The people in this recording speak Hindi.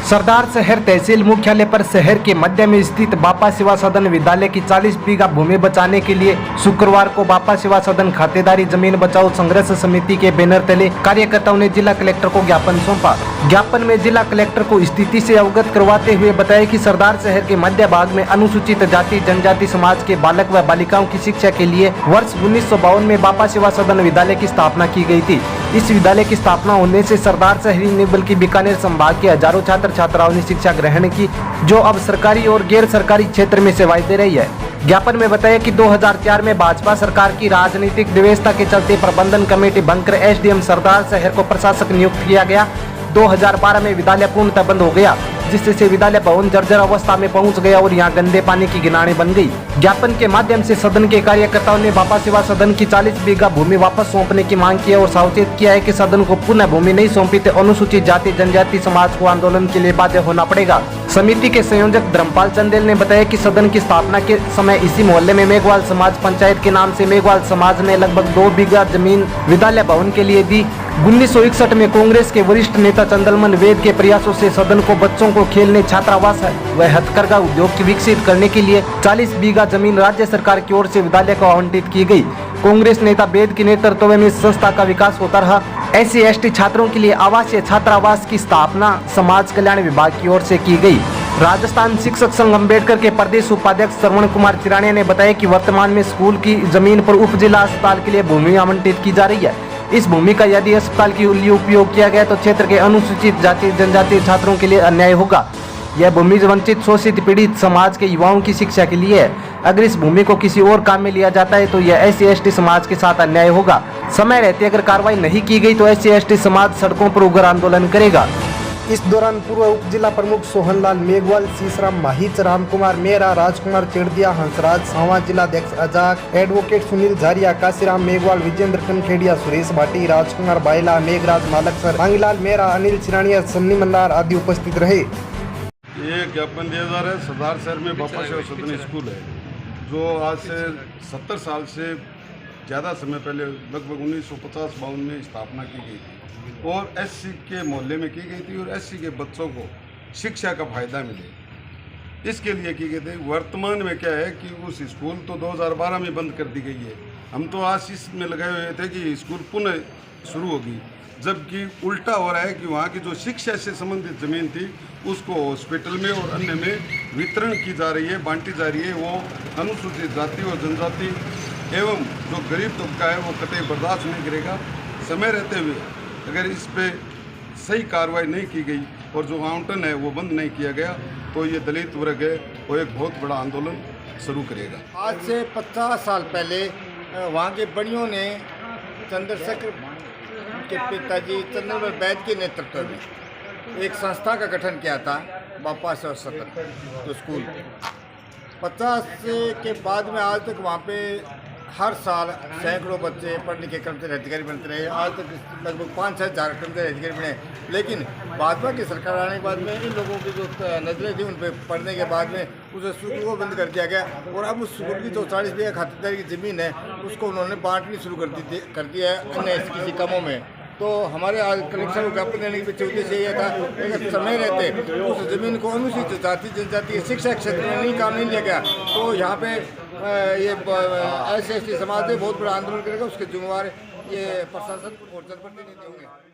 सरदार शहर तहसील मुख्यालय पर शहर के मध्य में स्थित बापा सेवा सदन विद्यालय की 40 बीघा भूमि बचाने के लिए शुक्रवार को बापा सेवा सदन खातेदारी जमीन बचाओ संघर्ष समिति के बैनर तले कार्यकर्ताओं ने जिला कलेक्टर को ज्ञापन सौंपा। ज्ञापन में जिला कलेक्टर को स्थिति से अवगत करवाते हुए बताया कि सरदार शहर के मध्य भाग में अनुसूचित जाति जनजाति समाज के बालक व बालिकाओं की शिक्षा के लिए वर्ष 1952 में बापा सेवा सदन विद्यालय की स्थापना की गई थी। इस विद्यालय की स्थापना होने से सरदार शहर ही नहीं बल्कि बीकानेर संभाग के हजारों छात्र छात्राओं ने शिक्षा ग्रहण की, जो अब सरकारी और गैर सरकारी क्षेत्र में सेवाएं दे रही है। ज्ञापन में बताया कि 2004 में भाजपा सरकार की राजनीतिक व्यवस्था के चलते प्रबंधन कमेटी बनकर एसडीएम सरदार शहर को प्रशासक नियुक्त किया गया। 2012 में विद्यालय पूर्णतः बंद हो गया, जिससे विद्यालय भवन जर्जर अवस्था में पहुंच गया और यहां गंदे पानी की गिनानी बन गई। ज्ञापन के माध्यम से सदन के कार्यकर्ताओं ने बापा सेवा सदन की 40 बीघा भूमि वापस सौंपने की मांग की और सावचेत किया है कि सदन को पुनः भूमि नहीं सौंपी तो अनुसूचित जाति जनजाति समाज को आंदोलन के लिए बाध्य होना पड़ेगा। समिति के संयोजक धर्मपाल चंदेल ने बताया कि सदन की स्थापना के समय इसी मोहल्ले में मेघवाल समाज पंचायत के नाम से मेघवाल समाज ने लगभग 2 बीघा जमीन विद्यालय भवन के लिए दी। 1961 में कांग्रेस के वरिष्ठ नेता चंदलमन वेद के प्रयासों से सदन को बच्चों को खेलने, छात्रावास व हथकरघा उद्योग की विकसित करने के लिए 40 बीघा जमीन राज्य सरकार की ओर से विद्यालय को आवंटित की गई। कांग्रेस नेता वेद के नेतृत्व में इस संस्था का विकास होता रहा। SC/ST छात्रों के लिए आवासीय छात्रावास की स्थापना समाज कल्याण विभाग की ओर से की गई। राजस्थान शिक्षक संघ अम्बेडकर के प्रदेश उपाध्यक्ष श्रवण कुमार चिरानिया ने बताया कि वर्तमान में स्कूल की जमीन पर उप जिला अस्पताल के लिए भूमि आवंटित की जा रही है। इस भूमि का यदि अस्पताल के लिए उपयोग किया गया तो क्षेत्र के अनुसूचित जाति जनजाति छात्रों के लिए अन्याय होगा। यह भूमि वंचित शोषित पीड़ित समाज के युवाओं की शिक्षा के लिए है। अगर इस भूमि को किसी और काम में लिया जाता है तो यह SC/ST समाज के साथ अन्याय होगा। समय रहते अगर कार्रवाई नहीं की गई तो SC/ST समाज सड़कों पर उग्र आंदोलन करेगा। इस दौरान पूर्व उप जिला प्रमुख सोहनलाल मेघवाल, शीशराम माहिच, राम कुमार मेहरा, राजकुमार चेड़दिया, हंसराज सांवा, जिलाध्यक्ष अजाक, एडवोकेट सुनील झारिया, काशीराम मेघवाल, विजेंद्र कनखेड़िया, सुरेश भाटी, राजकुमार बायला, मेघराज मालकसर, मांगीलाल मेहरा, अनिल चिरानिया, सन्नी मल्लार आदि उपस्थित रहे। ये ज्ञापन दिया जा रहा है। सरदार शहर में बापा सेवा सदन स्कूल है, जो आज से 70 साल से ज़्यादा समय पहले लगभग 1950-52 में स्थापना की गई थी और SC के मोहल्ले में की गई थी और SC के बच्चों को शिक्षा का फायदा मिले, इसके लिए की गई थी। वर्तमान में क्या है कि उस स्कूल तो 2012 में बंद कर दी गई है। हम तो आशीष में लगाए हुए थे कि स्कूल पुनः शुरू होगी, जबकि उल्टा हो रहा है कि वहाँ की जो शिक्षा से संबंधित ज़मीन थी उसको हॉस्पिटल में और अन्य में वितरण की जा रही है, बांटी जा रही है। वो अनुसूचित जाति और जनजाति एवं जो गरीब तबका है वो कतई बर्दाश्त नहीं करेगा। समय रहते हुए अगर इस पे सही कार्रवाई नहीं की गई और जो आवंटन है वो बंद नहीं किया गया तो ये दलित वर्ग है वो एक बहुत बड़ा आंदोलन शुरू करेगा। आज से 50 साल पहले वहाँ के बड़ियों ने चंद्रशेखर के पिताजी चंद्रमल वैद के नेतृत्व में एक संस्था का गठन किया था, बापा सेवा सदन जो स्कूल। 50 के बाद में आज तक वहाँ पे हर साल सैकड़ों बच्चे पढ़ लिखे कर्मचारी अधिकारी बनते रहे। आज तक लगभग 5-6 हज़ार कर्मचारी अधिकारी बने, लेकिन भाजपा की सरकार आने के बाद में इन लोगों की जो नजरें थी उन पर पढ़ने के बाद में उस स्कूल को बंद कर दिया गया और अब उस स्कूल की जो 40 बीघा खातेदारी की ज़मीन है उसको उन्होंने बांटनी शुरू कर दिया है अन्य किसी कामों में। तो हमारे आज कलेक्शन को ज्ञापन देने के पीछे उद्देश्य ये था अगर समय रहते उस ज़मीन को अनुसूचित जाति जनजाति शिक्षा क्षेत्र में नहीं काम नहीं लिया गया तो यहाँ पे ये SC/ST समाज में बहुत बड़ा आंदोलन करेगा। उसके जिम्मेवार ये प्रशासन और जनप्रतिनिधि होंगे।